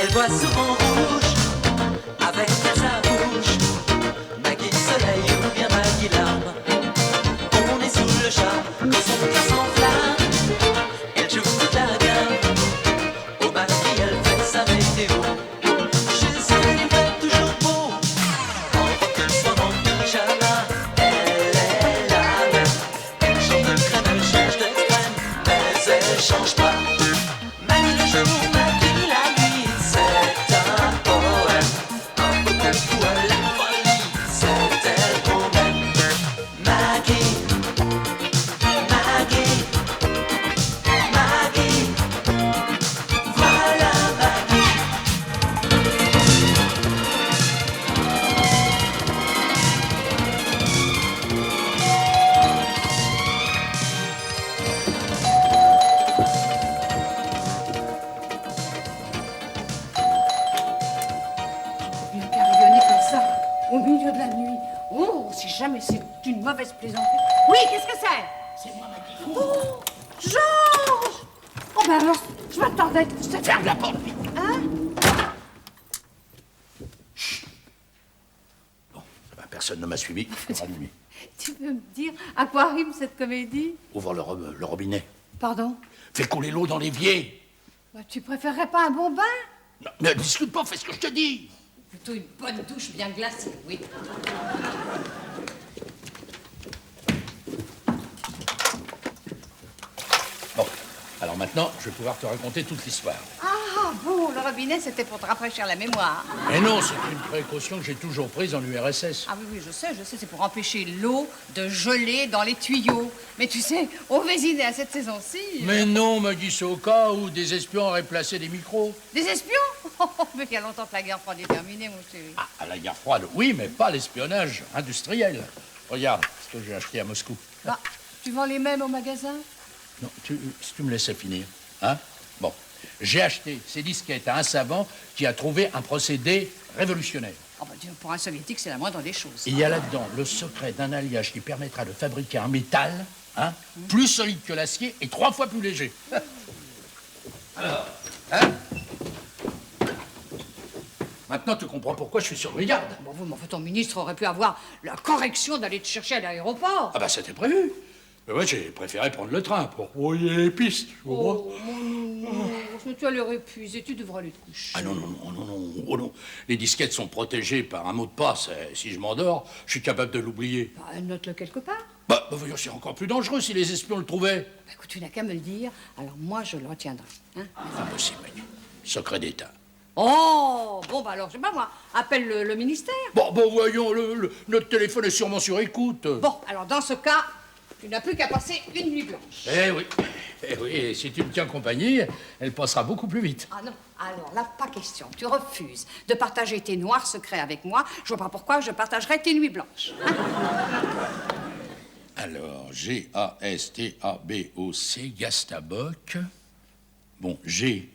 Elle voit souvent rouge avec sa bouche. Maggie soleil ou bien Maggie larme. On est sous le charme quand son cœur s'enflamme. Elle joue toute la gamme. Au Maggie elle fait sa météo. Chez elle il fait toujours beau. En robe soit en pyjama. Elle est la même. Elle change de crème, elle change d'extrême, mais elle change pas. Maggie le jour, Maggie la nuit. C'est un poème, un peu de fou à la folie. C'est elle qu'on aime. Maggie, Maggie, Maggie. Voilà Maggie. Une carillonnée comme ça, au milieu de la nuit. Oh, si jamais c'est une mauvaise plaisanterie. Oui, qu'est-ce que c'est? C'est moi, Maggie. Oh, Georges! Oh, ben alors, je m'attendais. Ferme la porte, vite. Hein? Bon, personne ne m'a suivi. Il faudra allumer. Tu peux me dire à quoi rime cette comédie? Ouvre le robinet. Pardon? Fais couler l'eau dans l'évier. Bah, tu préférerais pas un bon bain? Non, mais discute pas, fais ce que je te dis. Plutôt une bonne douche bien glacée, oui. Bon, alors maintenant, je vais pouvoir te raconter toute l'histoire. Ah, bon, le robinet, c'était pour te rafraîchir la mémoire. Mais non, c'est une précaution que j'ai toujours prise en URSS. Ah oui, oui, je sais, c'est pour empêcher l'eau de geler dans les tuyaux. Mais tu sais, au Vésinet, à cette saison-ci... Mais non, Maggie, c'est au cas où des espions auraient placé des micros. Des espions? Mais il y a longtemps que la guerre froide est terminée, mon chéri. Ah, à la guerre froide, oui, mais pas l'espionnage industriel. Regarde ce que j'ai acheté à Moscou. Bah, tu vends les mêmes au magasin? Non, si tu me laissais finir, hein? Bon, j'ai acheté ces disquettes à un savant qui a trouvé un procédé révolutionnaire. Oh, bah, Dieu, pour un soviétique, c'est la moindre des choses. Il y a là-dedans le secret d'un alliage qui permettra de fabriquer un métal, hein, plus solide que l'acier et 3 fois plus léger. Alors, hein? Maintenant, tu comprends pourquoi je suis sur brigade. Bon, vous, mais enfin, ton ministre aurait pu avoir la correction d'aller te chercher à l'aéroport. Ah bah, c'était prévu. Mais ouais, j'ai préféré prendre le train pour brouiller les pistes, tu vois. Oh, mon nounours, tu as l'air épuisé, tu devrais aller te coucher. Ah non, non, non, non, non, oh non. Les disquettes sont protégées par un mot de passe. Et si je m'endors, je suis capable de l'oublier. Bah, note-le quelque part. Bah, voyons, c'est encore plus dangereux si les espions le trouvaient. Bah, écoute, tu n'as qu'à me le dire, alors moi, je le retiendrai. Hein? Impossible, Manu. Secret d'État. Oh, bon, bah alors, je sais pas moi, appelle le ministère. Bon, voyons, notre téléphone est sûrement sur écoute. Bon, alors dans ce cas, tu n'as plus qu'à passer une nuit blanche. Eh oui, et si tu me tiens compagnie, elle passera beaucoup plus vite. Ah non, alors là, pas question. Tu refuses de partager tes noirs secrets avec moi. Je vois pas pourquoi je partagerais tes nuits blanches. Hein? Alors, G-A-S-T-A-B-O-C, Gastaboc. Bon, G,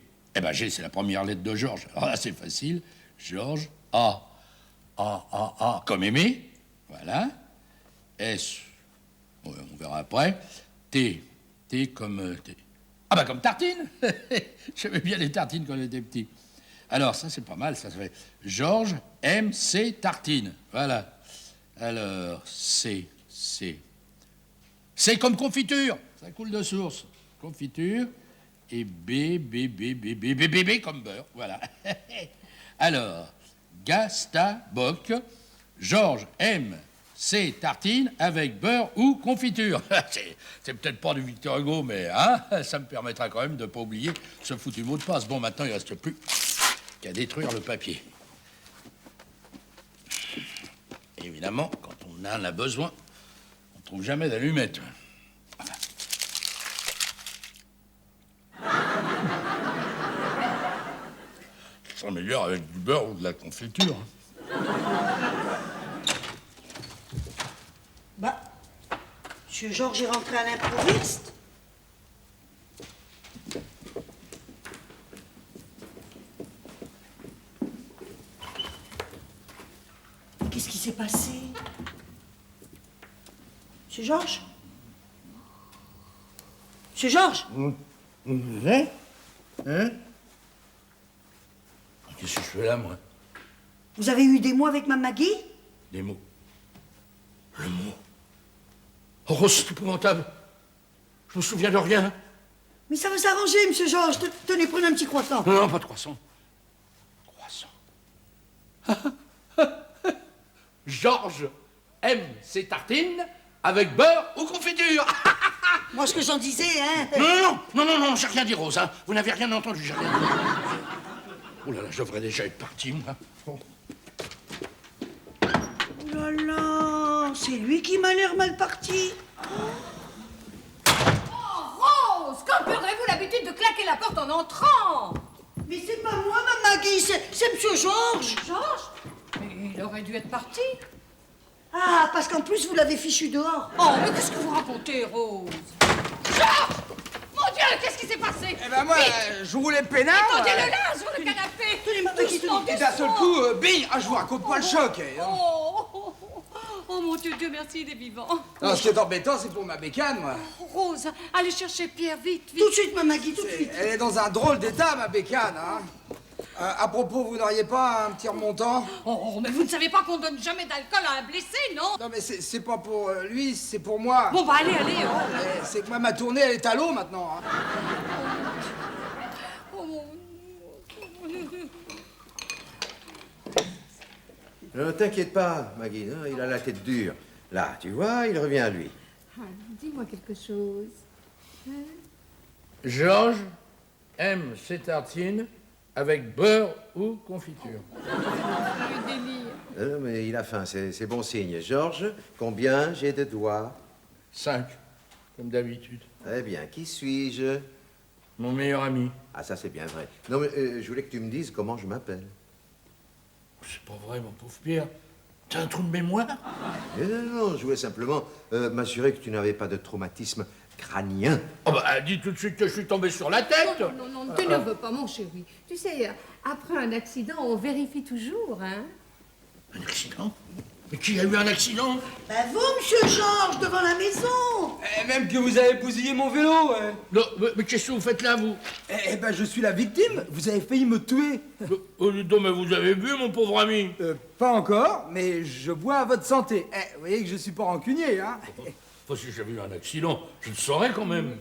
G, c'est la première lettre de Georges. Alors là, c'est facile. Georges, A, comme aimé. Voilà. S, ouais, on verra après. T comme... Ah bah comme tartine. J'aimais bien les tartines quand j'étais petit. Alors, ça, c'est pas mal. Ça fait Georges M.C. Tartine. Voilà. Alors, C comme confiture. Ça coule de source. Confiture. Et B comme beurre. Voilà. Alors, Gastaboc, Georges M.C. Tartine avec beurre ou confiture. C'est peut-être pas du Victor Hugo, mais hein, ça me permettra quand même de ne pas oublier ce foutu mot de passe. Bon, maintenant, il ne reste plus qu'à détruire le papier. Évidemment, quand on en a besoin, on ne trouve jamais d'allumette. Enfin. Ça sera meilleur avec du beurre ou de la confiture. Bah, Monsieur Georges est rentré à l'improviste. Qu'est-ce qui s'est passé? Monsieur Georges? Monsieur Georges, Hein? Qu'est-ce que je fais là, moi? vous avez eu des mots avec ma Maggie? Des mots. Le mot. Oh, c'est épouvantable. Je me souviens de rien. Mais ça va s'arranger, monsieur Georges. Tenez, prenez un petit croissant. Non, non, pas de croissant. Croissant. Georges aime ses tartines avec beurre ou confiture. Moi, ce que j'en disais, hein. Non, j'ai rien dit, Rose. Hein. Vous n'avez rien entendu, j'ai rien dit. Oh là là, je devrais déjà être parti, moi. Oh. Oh là là, c'est lui qui m'a l'air mal parti. Oh, Rose, quand perdrez-vous l'habitude de claquer la porte en entrant? Mais c'est pas moi, ma Maggie, c'est monsieur Georges. Georges? Mais il aurait dû être parti. Ah, parce qu'en plus, vous l'avez fichu dehors. Oh, mais qu'est-ce que vous racontez, Rose? Georges! Mon Dieu, qu'est-ce qui s'est passé? Eh ben moi, je roulais peinard. Étendez-le là, sur le canapé! Tenez, ma Maggie, Doucement, tenez. Et d'un seul coup, bing, je vous raconte pas le choc. Oh, mon Dieu, Dieu merci, il est vivant. Non, ce qui est embêtant, c'est pour ma bécane, moi. Rose, allez chercher Pierre, vite, vite. Tout de suite, ma Maggie, tout de suite. Elle est dans un drôle d'état, ma bécane, hein. À propos, vous n'auriez pas un petit remontant? Oh, mais vous ne savez pas qu'on donne jamais d'alcool à un blessé, non? Non, mais c'est pas pour lui, c'est pour moi. Bon, bah, allez, allez. C'est que moi, ma tournée, elle est à l'eau maintenant. Hein. Oh, mon... Ne t'inquiète pas, Maggie, hein, il a la tête dure. Là, tu vois, il revient à lui. Dis-moi quelque chose. Georges aime ses tartines avec beurre ou confiture. Le délire. Non, mais il a faim, c'est bon signe. Georges, combien j'ai de doigts? 5, comme d'habitude. Eh bien, qui suis-je? Mon meilleur ami. Ah, ça, c'est bien vrai. Non, mais je voulais que tu me dises comment je m'appelle. C'est pas vrai, mon pauvre Pierre. T'as un trou de mémoire? Non, je voulais simplement m'assurer que tu n'avais pas de traumatisme crânien. Oh bah, dis tout de suite que je suis tombé sur la tête. Non, ne t'énerve pas, mon chéri. Tu sais, après un accident, on vérifie toujours, hein. Un accident? Mais qui a eu un accident? Ben vous, monsieur Georges, devant la maison. Et même que vous avez bousillé mon vélo, ouais. Non, mais qu'est-ce que vous faites là, vous? Eh ben, je suis la victime. Vous avez failli me tuer. Oh, dis donc, mais vous avez bu, mon pauvre ami? Pas encore, mais je bois à votre santé. Vous voyez que je suis pas rancunier, hein. Enfin, si j'avais eu un accident, je le saurais quand même.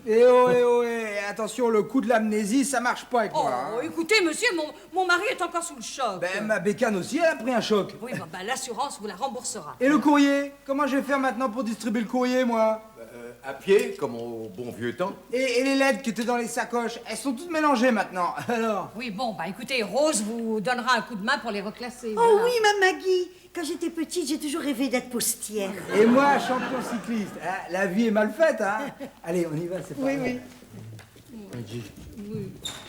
Attention, le coup de l'amnésie, ça marche pas avec Oh, moi. Hein. écoutez, monsieur, mon mari est encore sous le choc. Ben, ma bécane aussi, elle a pris un choc. Oui, bah, l'assurance vous la remboursera. Et le courrier? Comment je vais faire maintenant pour distribuer le courrier, moi? À pied, comme au bon vieux temps. Et les lettres qui étaient dans les sacoches, elles sont toutes mélangées maintenant. Alors? Oui, bon, bah écoutez, Rose vous donnera un coup de main pour les reclasser. Oh voilà. oui, ma Maggie. Quand j'étais petite, j'ai toujours rêvé d'être postière. Et moi, champion cycliste. Hein, la vie est mal faite, hein? Allez, on y va, c'est pas grave.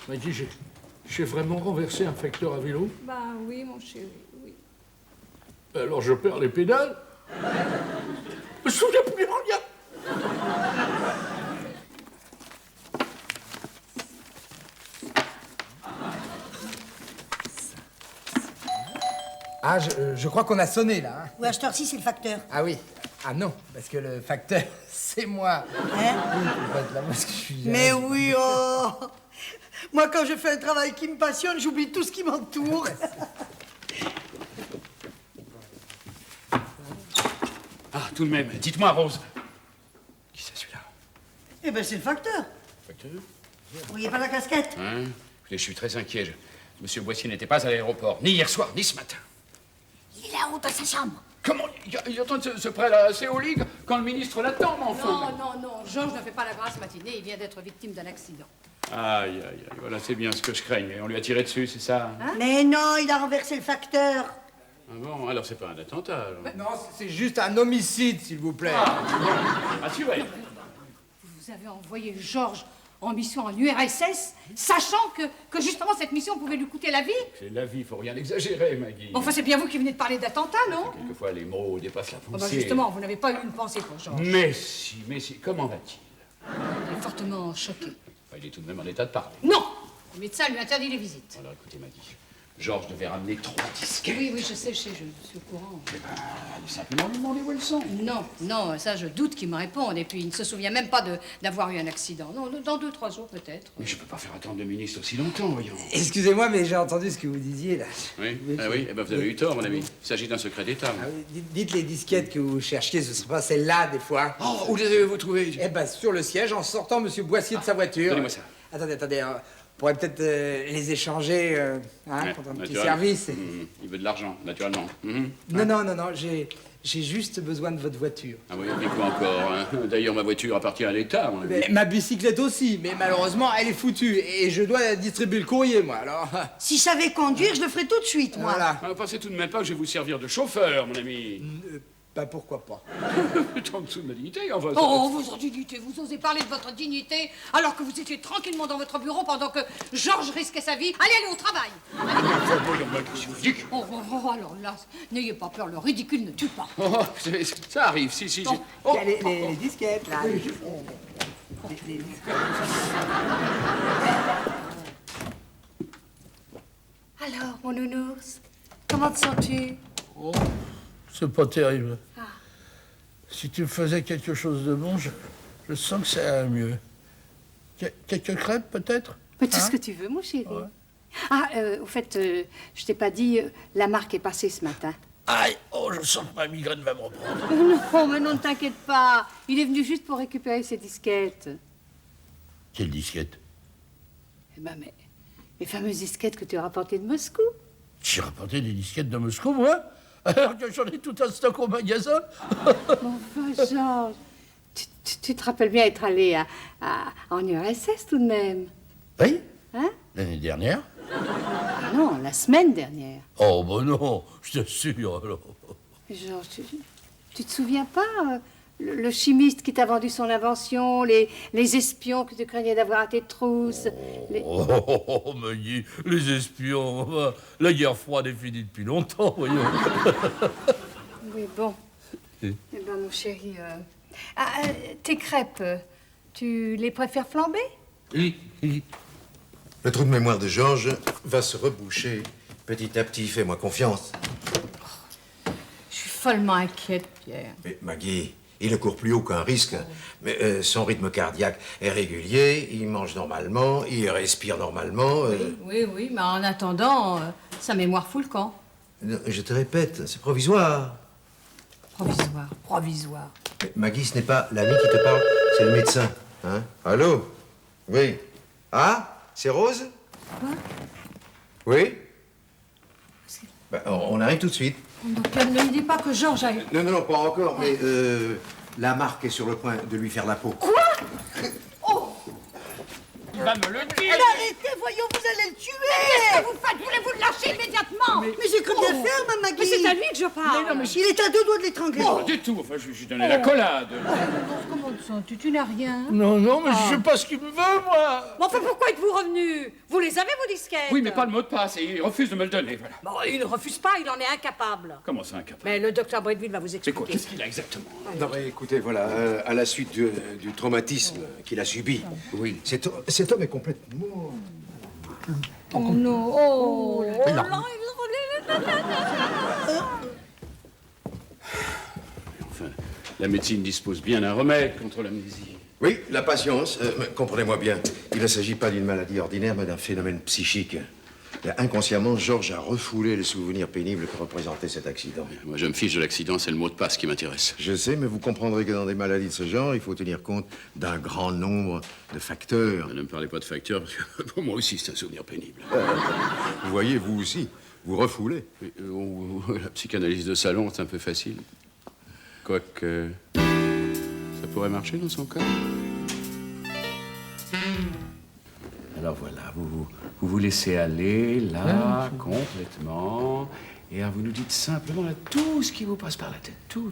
Maggie, j'ai vraiment renversé un facteur à vélo. Bah oui, mon chéri, oui. Alors je perds les pédales. Je me souviens plus rien. Ah, je crois qu'on a sonné, là. Hein. Oui, à cette heure-ci, c'est le facteur. Ah oui. Ah non, parce que le facteur, c'est moi. Hein? Oui, faut pas être là parce que je suis... Mais oui, oh. Moi, quand je fais un travail qui me passionne, j'oublie tout ce qui m'entoure. Ah, tout de même, dites-moi, Rose. Qui c'est celui-là? Eh ben, c'est le facteur. Facteur? Vous voyez pas la casquette? Hein? Écoutez, je suis très inquiet. Monsieur Boissier n'était pas à l'aéroport, ni hier soir, ni ce matin. Il est là-haut dans sa chambre. Comment il est en train de se prélasser au lit quand le ministre l'attend, mais enfin. Non, Georges ne fait pas la grasse matinée, il vient d'être victime d'un accident. Aïe, voilà, c'est bien ce que je craignais. On lui a tiré dessus, c'est ça? Mais non, il a renversé le facteur. Ah bon, alors c'est pas un attentat, alors. Non, c'est juste un homicide, s'il vous plaît. Rassurez. Vous avez envoyé Georges en mission en URSS, sachant que justement cette mission pouvait lui coûter la vie. C'est la vie, faut rien exagérer, Maggie. Bon, enfin, c'est bien vous qui venez de parler d'attentat, non? Quelquefois, les mots dépassent la Oh, bah, pensée. justement, vous n'avez pas eu une pensée pour Georges. Mais si, comment va-t-il? Il est fortement choqué. Il est tout de même en état de parler. Non! Le médecin lui interdit les visites. Alors écoutez, Maggie, Georges devait ramener 3 disquettes. Oui, je sais, je suis au courant. Eh ben, allez simplement lui demander où elles sont. Non, ça, je doute qu'il me réponde. Et puis, il ne se souvient même pas d'avoir eu un accident. Non, dans 2-3 jours, peut-être. Mais je peux pas faire attendre le ministre aussi longtemps, voyons. Excusez-moi, mais j'ai entendu ce que vous disiez, là. Oui, oui, eh ben, vous avez eu tort, mon ami. Il s'agit d'un secret d'État. Ah oui, dites les disquettes que vous cherchiez, ce ne serait pas celles-là, des fois. Oh, où les avez-vous trouvées? Eh ben, sur le siège, en sortant Monsieur Boissier de sa voiture. Donnez-moi ça. Attendez, on pourrait peut-être les échanger Ouais, pour un petit naturellement. service. Il veut de l'argent, naturellement. Non, j'ai juste besoin de votre voiture. Ah oui, mais quoi encore, hein? D'ailleurs, ma voiture appartient à l'État, mon ami. Mais ma bicyclette aussi, mais malheureusement, elle est foutue. Et je dois distribuer le courrier, moi, alors... Si je savais conduire, je le ferais tout de suite, moi. Voilà. Ah, pensez tout de même pas que je vais vous servir de chauffeur, mon ami. Bah, pourquoi pas. C'est en dessous de ma dignité, enfin. Oh, votre dignité, vous osez parler de votre dignité alors que vous étiez tranquillement dans votre bureau pendant que Georges risquait sa vie. Allez au travail. Oh, alors là, n'ayez pas peur, le ridicule ne tue pas. Oh, ça arrive, si. Bon. Il y a les disquettes, là. Les disquettes. Alors, mon nounours, comment te sens-tu? Oh, c'est pas terrible. Si tu me faisais quelque chose de bon, je sens que ça irait mieux. Quelques crêpes, peut-être? Mais tout ce que tu veux, mon chéri. Ouais. Ah, au fait, je t'ai pas dit, la marque est passée ce matin. Aïe! Oh, je sens que ma migraine va me reprendre. Non, mais non, ne t'inquiète pas. Il est venu juste pour récupérer ses disquettes. Quelle disquette? Eh ben, mais les fameuses disquettes que tu as rapportées de Moscou. J'ai rapporté des disquettes de Moscou, moi? Alors que j'en ai tout un stock au magasin? Enfin, Georges, tu te rappelles bien être allé en URSS tout de même? Oui? Hein? L'année dernière? Ah non, la semaine dernière. Oh, ben non, je t'assure, alors. Georges, tu te souviens pas le chimiste qui t'a vendu son invention, les espions que tu craignais d'avoir à tes trousses, Oh, Maggie, les espions. La guerre froide est finie depuis longtemps, voyons. Oui, bon. Eh ben, mon chéri, tes crêpes, tu les préfères flambées? Oui. Le trou de mémoire de Georges va se reboucher petit à petit. Fais-moi confiance. Je suis follement inquiète, Pierre. Mais Maggie, il ne court plus aucun risque. Mais son rythme cardiaque est régulier, il mange normalement, il respire normalement. Oui, mais en attendant, sa mémoire fout le camp. Je te répète, c'est provisoire. Provisoire. Mais Maggie, ce n'est pas l'ami qui te parle, c'est le médecin. Hein? Allô? Oui. Ah? C'est Rose? Quoi? Oui? Ben, on arrive tout de suite. Donc, ne lui dis pas que Georges a eu... Non, pas encore, mais la marque est sur le point de lui faire la peau. Quoi? Il va me le dire. Arrêtez, voyons, vous allez le tuer. Qu'est-ce que vous faites? Voulez-vous le lâcher immédiatement? Mais j'ai cru bien faire, ma Maggie. Mais c'est à lui que je parle. Il est à 2 doigts de l'étrangler. Pas du tout, enfin, je lui donné la collade. Comment te sens-tu? Tu n'as rien. Non, mais je sais pas ce qu'il me veut, moi. Mais enfin, pourquoi êtes-vous revenu? Vous les avez, vos disquettes? Oui, mais pas le mot de passe, et il refuse de me le donner, voilà. Bon, il ne refuse pas, il en est incapable. Comment ça, incapable? Mais le docteur Bretteville va vous C'est expliquer. quoi? Qu'est-ce qu'il a exactement? Non, mais écoutez, voilà, à la suite du traumatisme qu'il a subi, Oui. cet homme est complètement... Oh non, oh là. Enfin, la médecine dispose bien d'un remède contre l'amnésie. Oui, la patience, mais comprenez-moi bien, il ne s'agit pas d'une maladie ordinaire, mais d'un phénomène psychique. Inconsciemment, Georges a refoulé les souvenirs pénibles que représentait cet accident. Moi, je me fiche de l'accident, c'est le mot de passe qui m'intéresse. Je sais, mais vous comprendrez que dans des maladies de ce genre, il faut tenir compte d'un grand nombre de facteurs. Ne me parlez pas de facteurs, parce que pour moi aussi, c'est un souvenir pénible. Vous voyez, vous aussi, vous refoulez. Mais, la psychanalyse de salon, c'est un peu facile. Quoique... ça pourrait marcher dans son cas. Alors voilà, vous vous laissez aller, là, complètement, et alors vous nous dites simplement là, tout ce qui vous passe par la tête, tout.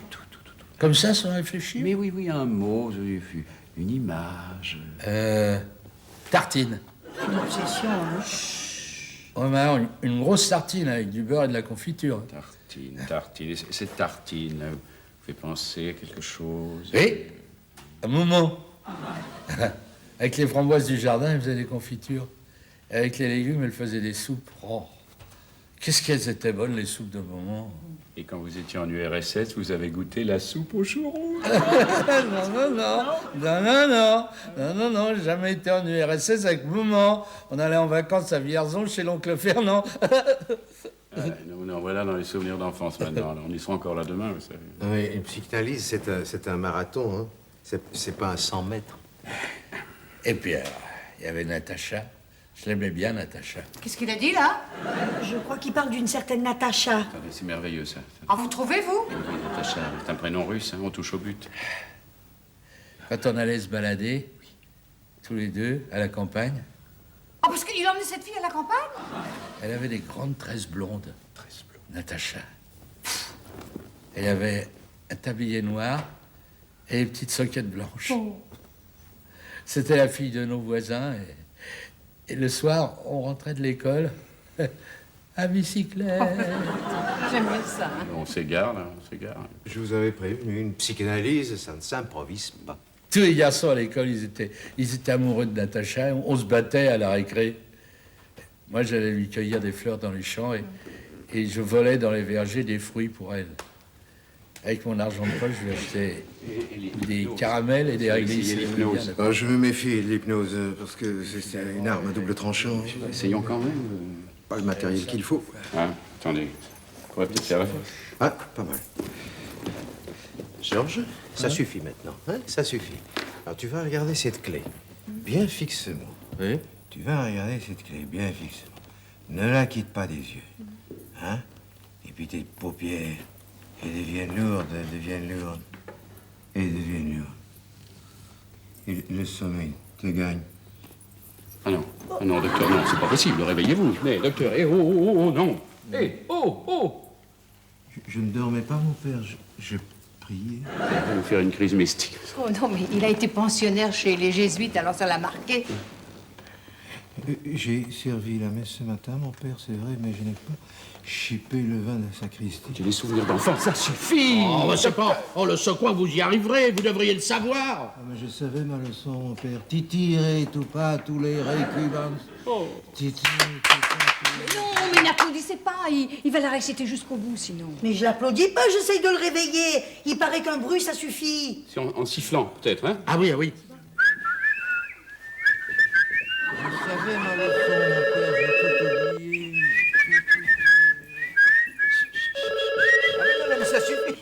Comme ça, sans réfléchir? Mais oui, un mot, une image. Tartine. Une obsession, hein. Ouais, mais alors, une grosse tartine avec du beurre et de la confiture. Tartine, et cette tartine, là, vous fait penser à quelque chose. Oui, un moment. Avec les framboises du jardin, elle faisait des confitures. Et avec les légumes, elle faisait des soupes. Oh. Qu'est-ce qu'elles étaient bonnes, les soupes de moment. Et quand vous étiez en URSS, vous avez goûté la soupe aux choux rouges? Non, j'ai jamais été en URSS avec maman. On allait en vacances à Vierzon chez l'oncle Fernand. Nous en voilà dans les souvenirs d'enfance maintenant. Alors, on y sera encore là demain, vous savez. Oui, une psychanalyse, c'est un marathon, hein. C'est pas un 100 mètres. Et puis, il y avait Natacha. Je l'aimais bien, Natacha. Qu'est-ce qu'il a dit, là? Je crois qu'il parle d'une certaine Natacha. Attendez, c'est merveilleux, ça. Ah, vous trouvez, vous? Oui, Natacha, c'est un prénom russe, hein, on touche au but. Quand on allait se balader, tous les deux, à la campagne, Ah, parce qu'il emmenait cette fille à la campagne? elle avait des grandes tresses blondes. Natacha. Elle avait un tablier noir et des petites soquettes blanches. C'était la fille de nos voisins. Et le soir, on rentrait de l'école à bicyclette. J'aime bien ça. Hein. On s'égare, là, on s'égare. Je vous avais prévenu, une psychanalyse, ça ne s'improvise pas. Tous les garçons à l'école, ils étaient amoureux de Natacha. On se battait à la récré. Moi, j'allais lui cueillir des fleurs dans les champs et je volais dans les vergers des fruits pour elle. Avec mon argent de poche, je lui achetais des caramels et des réglisses. Je me méfie de l'hypnose, parce que c'est une arme à double tranchant. Essayons quand même. Pas le matériel qu'il faut. Ah, attendez. On va peut-être faire. Ah, pas mal. Georges, ça suffit maintenant, hein? Ça suffit. Alors, tu vas regarder cette clé, bien fixement. Oui? Tu vas regarder cette clé, bien fixement. Ne la quitte pas des yeux, hein? Et puis tes paupières, elles deviennent lourdes, elles deviennent lourdes. Elles deviennent lourdes. Et le sommeil te gagne. Ah non, docteur, non, c'est pas possible, réveillez-vous. Mais, docteur, non. Je ne dormais pas, mon père, je priais. Ça va nous faire une crise mystique. Oh non, mais il a été pensionnaire chez les Jésuites, alors ça l'a marqué. J'ai servi la messe ce matin, mon père, c'est vrai, mais je n'ai pas chipé le vin de la sacristie. J'ai des souvenirs d'enfant, ça suffit. Oh, bah, c'est pas... Oh, le secouin, vous y arriverez, vous devriez le savoir. Ah, mais je savais ma leçon, mon père. Titire tout pas, tous les récubans. Titire tout pas, tous les... Non, mais n'applaudissez pas, il va la réciter jusqu'au bout, sinon. Mais je l'applaudis pas, j'essaye de le réveiller. Il paraît qu'un bruit, ça suffit. C'est en sifflant, peut-être, hein? Ah oui. Je savais ma leçon, mon père, j'ai tout oublié. Mais ça suffit.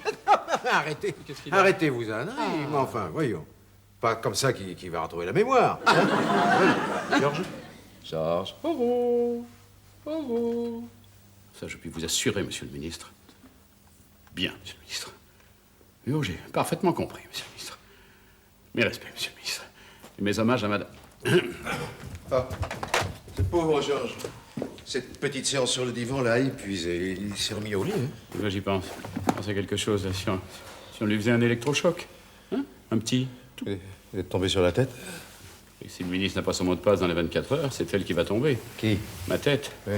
Arrêtez. Arrêtez, vous en mais enfin, voyons. Pas comme ça qu'il va retrouver la mémoire. Hein? Georges? Georges. Ça, je puis vous assurer, monsieur le ministre. Bien, monsieur le ministre. Oui, j'ai parfaitement compris, monsieur le ministre. Mes respects, monsieur le ministre. Et mes hommages à madame. Ah, ce pauvre Georges. Cette petite séance sur le divan l'a épuisé. Il s'est remis au lit. Hein? Là, j'y pense. Je pense à quelque chose, là, si on lui faisait un électrochoc. Hein? Un petit. Vous êtes tombé sur la tête? Et si le ministre n'a pas son mot de passe dans les 24 heures, c'est elle qui va tomber. Qui? Ma tête. Oui.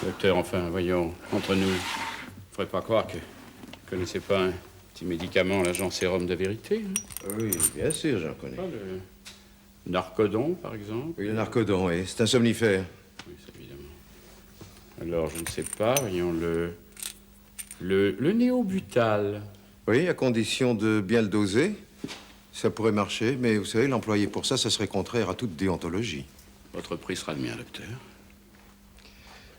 Docteur, enfin, voyons, entre nous, il ne faudrait pas croire que vous ne connaissez pas un petit médicament, l'agent sérum de vérité. Hein? Oui, bien sûr, j'en connais. Le narcodon, par exemple. Oui, le narcodon, oui. C'est un somnifère. Oui, ça, évidemment. Alors, je ne sais pas, voyons, le néobutal. Oui, à condition de bien le doser. Ça pourrait marcher, mais vous savez, l'employer pour ça, ça serait contraire à toute déontologie. Votre prix sera le mien, docteur.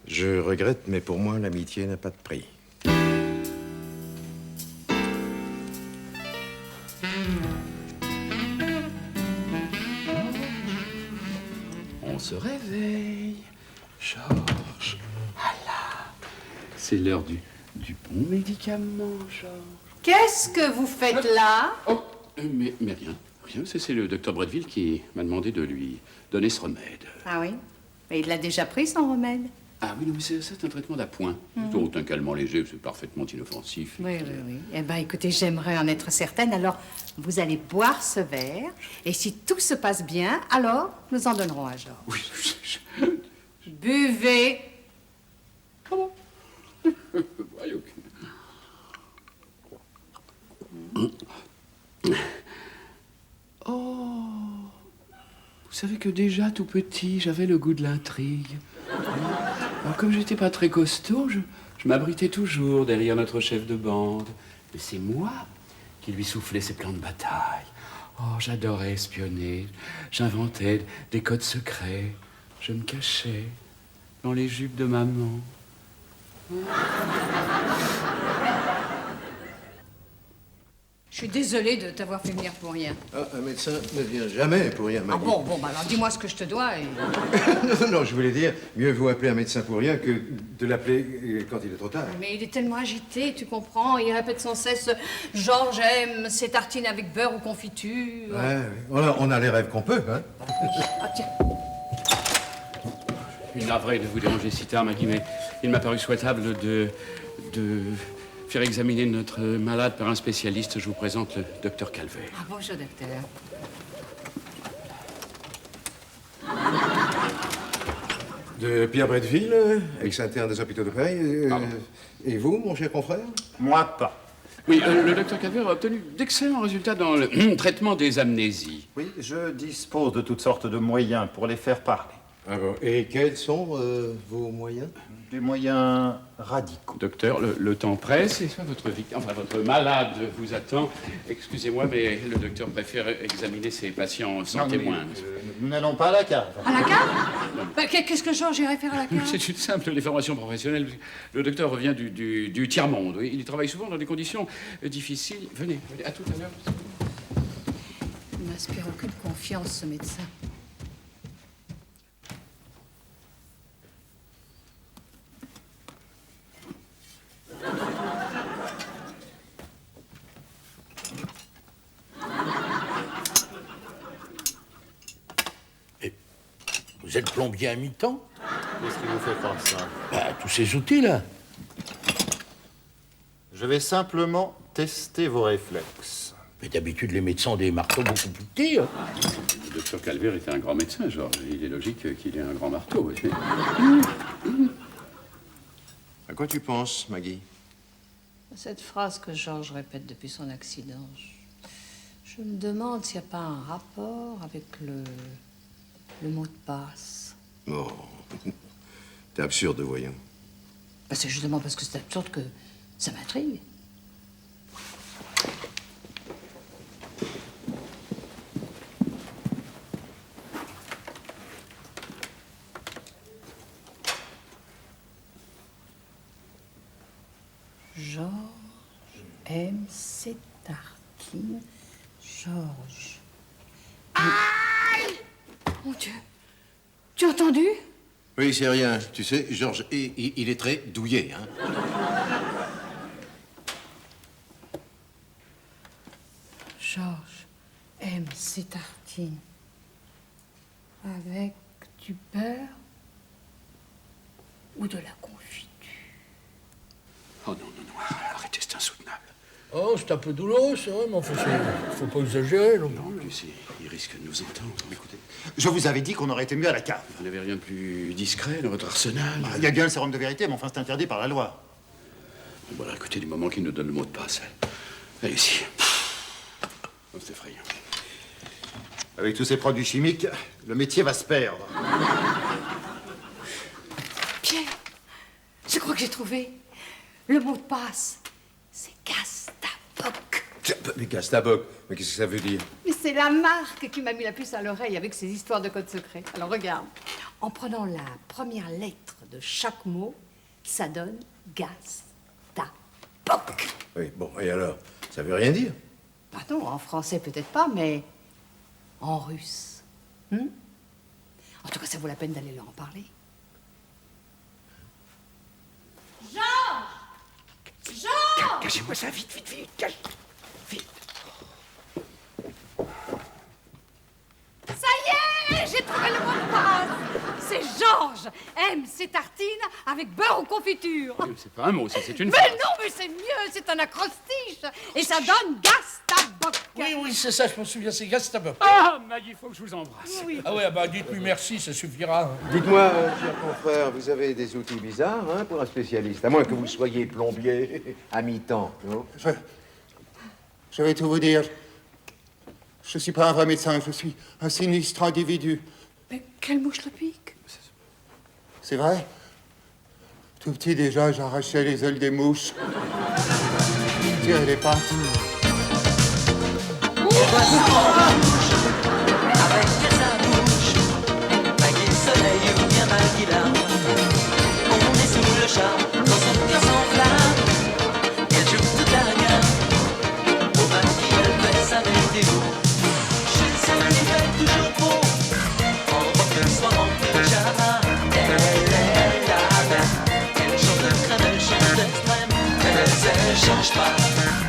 Je regrette, mais pour moi, l'amitié n'a pas de prix. On se réveille. Georges. Voilà. C'est l'heure du bon médicament, Georges. Qu'est-ce que vous faites là? Oh, mais rien. Rien. C'est le docteur Bretteville qui m'a demandé de lui donner ce remède. Ah oui? Mais il l'a déjà pris, son remède. Ah oui, non, mais c'est un traitement d'appoint. Plutôt un calmant léger, c'est parfaitement inoffensif. Oui. Eh bien, écoutez, j'aimerais en être certaine. Alors, vous allez boire ce verre. Et si tout se passe bien, alors nous en donnerons à Georges. Oui, Buvez. Comment? Voyons. Oh, vous savez que déjà tout petit, j'avais le goût de l'intrigue. Alors, comme j'étais pas très costaud, je m'abritais toujours derrière notre chef de bande. Mais c'est moi qui lui soufflais ses plans de bataille. Oh, j'adorais espionner. J'inventais des codes secrets. Je me cachais dans les jupes de maman. Je suis désolée de t'avoir fait venir pour rien. Ah, un médecin ne vient jamais pour rien, Ah Maggie. bon, bah alors dis-moi ce que je te dois et... Non, je voulais dire, mieux vaut appeler un médecin pour rien que de l'appeler quand il est trop tard. Mais il est tellement agité, tu comprends. Il répète sans cesse « Georges aime ses tartines avec beurre ou confiture. Ouais, on a les rêves qu'on peut, hein. Ah tiens, Je suis navré de vous déranger si tard, Maggie, mais il m'a paru souhaitable de faire examiner notre malade par un spécialiste. Je vous présente le docteur Calvert. ah, bonjour docteur. De Pierre Bretteville, ex-interne des hôpitaux de Paris. Et vous, mon cher confrère? Moi, pas. Oui, le docteur Calvert a obtenu d'excellents résultats dans le traitement des amnésies. Oui, je dispose de toutes sortes de moyens pour les faire parler. Ah bon. Et quels sont vos moyens? Des moyens radicaux. Docteur, le temps presse et soit votre victime, enfin votre malade vous attend. Excusez-moi, mais le docteur préfère examiner ses patients sans témoin. Nous n'allons pas à la cave. À la cave bah, qu'est-ce que Georges irait faire à la cave? C'est une simple déformation professionnelle. Le docteur revient du tiers-monde. Oui. Il travaille souvent dans des conditions difficiles. Venez, à tout à l'heure. Il ne m'inspire aucune confiance, ce médecin. Vous êtes plombier à mi-temps? Qu'est-ce qui vous fait croire ça? Bah, tous ces outils-là. Je vais simplement tester vos réflexes. Mais d'habitude, les médecins ont des marteaux beaucoup plus petits. Hein. Le docteur Calvert était un grand médecin, Georges. Il est logique qu'il ait un grand marteau. Oui. À quoi tu penses, Maggie? Cette phrase que Georges répète depuis son accident, je me demande s'il n'y a pas un rapport avec le mot de passe. Oh, t'es absurde, voyons. Bah, c'est justement parce que c'est absurde que ça m'intrigue. Georges aime ses tartines. Georges. Mon Dieu. Tu as entendu? Oui, c'est rien. Tu sais, Georges, il est très douillet, hein. Georges aime ses tartines avec du beurre ou de la confiture. Oh non, arrêtez, c'est insoutenable. Oh, c'est un peu douloureux, c'est vrai, mais enfin, faut pas exagérer, non? Non, plus, il risque de nous entendre. Écoutez, je vous avais dit qu'on aurait été mieux à la cave. Vous n'avez rien de plus discret dans votre arsenal? Il y a bien le sérum de vérité, mais enfin, c'est interdit par la loi. Bon, alors, écoutez, du moment qu'il nous donne le mot de passe. Allez, ici. Oh, c'est effrayant. Avec tous ces produits chimiques, le métier va se perdre. Pierre, je crois que j'ai trouvé le mot de passe. C'est Gastaboc. Mais Gastaboc, mais qu'est-ce que ça veut dire? Mais c'est la marque qui m'a mis la puce à l'oreille avec ses histoires de code secret. Alors regarde, en prenant la première lettre de chaque mot, ça donne Gastaboc. Oui, bon, et alors? Ça veut rien dire? Pardon, en français peut-être pas, mais en russe. En tout cas, ça vaut la peine d'aller leur en parler. Georges! Cachez-moi ça, vite, cache. Vite. Ça y est, j'ai trouvé le mot de passe. C'est Georges aime ses tartines avec beurre ou confiture. C'est pas un mot, c'est une Mais phrase. non, mais c'est mieux, c'est un acrostiche. Et ça donne Gastaboc. Oui, c'est ça, je me souviens, c'est Gastaboc. Ah, Maggie, il faut que je vous embrasse. Ah ouais, bah dites-lui merci, ça suffira. Dites-moi, cher confrère, vous avez des outils bizarres, hein, pour un spécialiste, à moins que vous soyez plombier à mi-temps, non? Je vais tout vous dire. Je ne suis pas un vrai médecin, je suis un sinistre individu. Mais quelle mouche le pique? C'est vrai? Tout petit déjà, j'arrachais les ailes des mouches. Tirais les pattes. Elle voit souvent rouge, avec sa bouche. Maggie soleil ou bien Maggie larme. On est sous le charme, quand son cœur s'enflamme. Elle joue toute la gamme. Au Maggie, elle fait sa météo. Chez elle, il fait toujours beau. En robe de soie, en pyjama. Elle est la même. Elle chante de crème, elle chante d'extrême. Elle change pas.